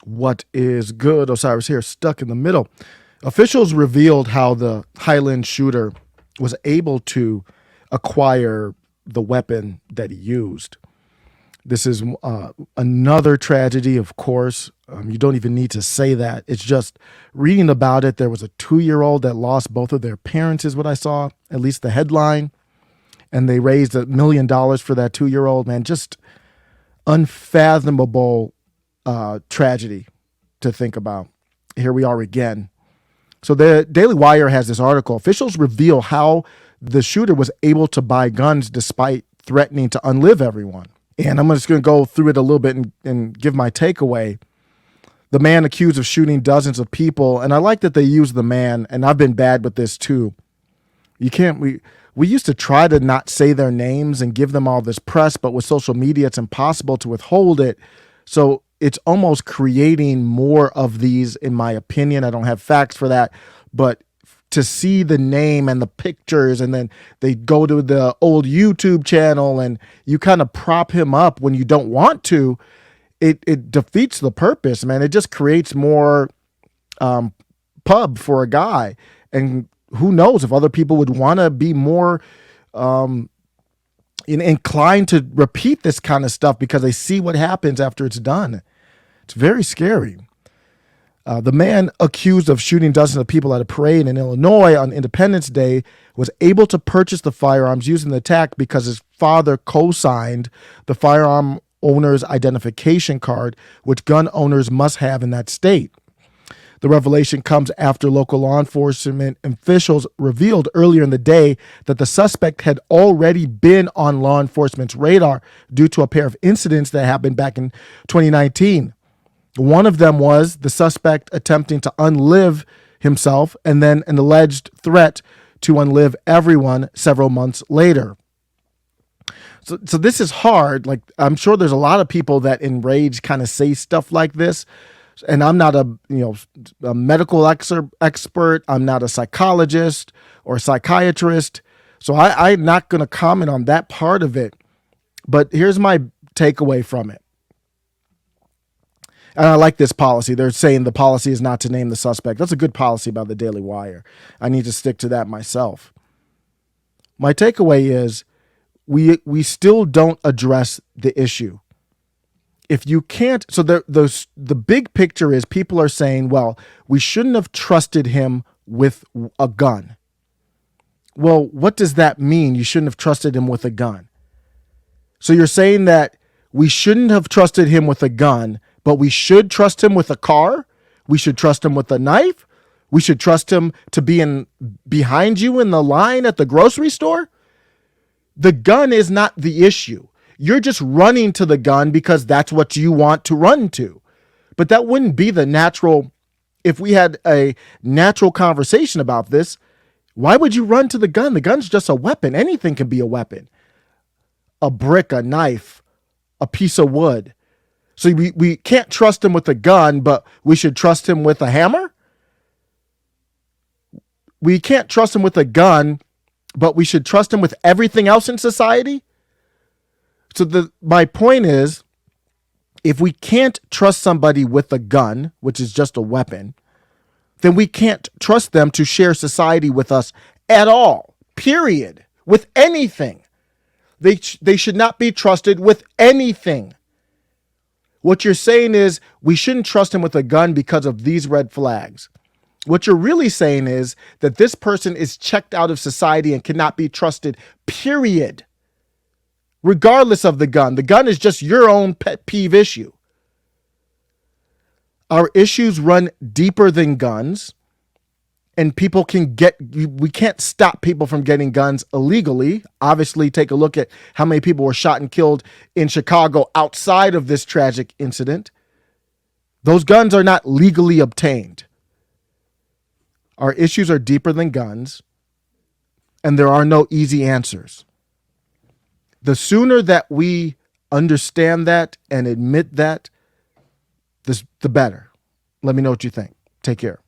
What is good? Osiris here, stuck in the middle. Officials revealed how the Highland shooter was able to acquire the weapon that he used. This is another tragedy, of course. You don't even need to say that. It's just reading about it. There was a 2-year-old that lost both of their parents, is what I saw, at least the headline. And they raised $1 million for that 2-year-old, man. Just unfathomable tragedy to think about. Here we are again. So the Daily Wire has this article. Officials reveal how the shooter was able to buy guns despite threatening to unlive everyone. And I'm just going to go through it a little bit and give my takeaway. The man accused of shooting dozens of people, and I like that they use the man, and I've been bad with this too. We used to try to not say their names and give them all this press, but with social media, it's impossible to withhold it. So it's almost creating more of these, in my opinion. I don't have facts for that, but to see the name and the pictures, and then they go to the old YouTube channel and you kind of prop him up when you don't want to, it defeats the purpose, man. It just creates more pub for a guy. And who knows if other people would want to be more inclined to repeat this kind of stuff because they see what happens after it's done. It's very scary. The man accused of shooting dozens of people at a parade in Illinois on Independence Day was able to purchase the firearms used in the attack because his father co-signed the Firearm Owners Identification card, which gun owners must have in that state. The revelation comes after local law enforcement officials revealed earlier in the day that the suspect had already been on law enforcement's radar due to a pair of incidents that happened back in 2019. One of them was the suspect attempting to unlive himself, and then an alleged threat to unlive everyone several months later. So this is hard. Like, I'm sure there's a lot of people that in rage kind of say stuff like this. And I'm not a medical expert. I'm not a psychologist or a psychiatrist. So I'm not going to comment on that part of it. But here's my takeaway from it. And I like this policy. They're saying the policy is not to name the suspect. That's a good policy by the Daily Wire. I need to stick to that myself. My takeaway is we still don't address the issue. If you can't, so the big picture is people are saying, well, we shouldn't have trusted him with a gun. Well, what does that mean? You shouldn't have trusted him with a gun. So you're saying that we shouldn't have trusted him with a gun, but we should trust him with a car? We should trust him with a knife? We should trust him to be behind you in the line at the grocery store? The gun is not the issue. You're just running to the gun because that's what you want to run to. But that wouldn't be the natural. If we had a natural conversation about this, why would you run to the gun? The gun's just a weapon. Anything can be a weapon. A brick, a knife, a piece of wood. So we can't trust him with a gun, but we should trust him with a hammer? We can't trust him with a gun, but we should trust him with everything else in society? So my point is, if we can't trust somebody with a gun, which is just a weapon, then we can't trust them to share society with us at all, period, with anything. They should not be trusted with anything. What you're saying is we shouldn't trust him with a gun because of these red flags. What you're really saying is that this person is checked out of society and cannot be trusted, period. Regardless of the gun. The gun is just your own pet peeve issue. Our issues run deeper than guns, and we can't stop people from getting guns illegally. Obviously, take a look at how many people were shot and killed in Chicago outside of this tragic incident. Those guns are not legally obtained. Our issues are deeper than guns, and there are no easy answers. The sooner that we understand that and admit that, the better. Let me know what you think. Take care.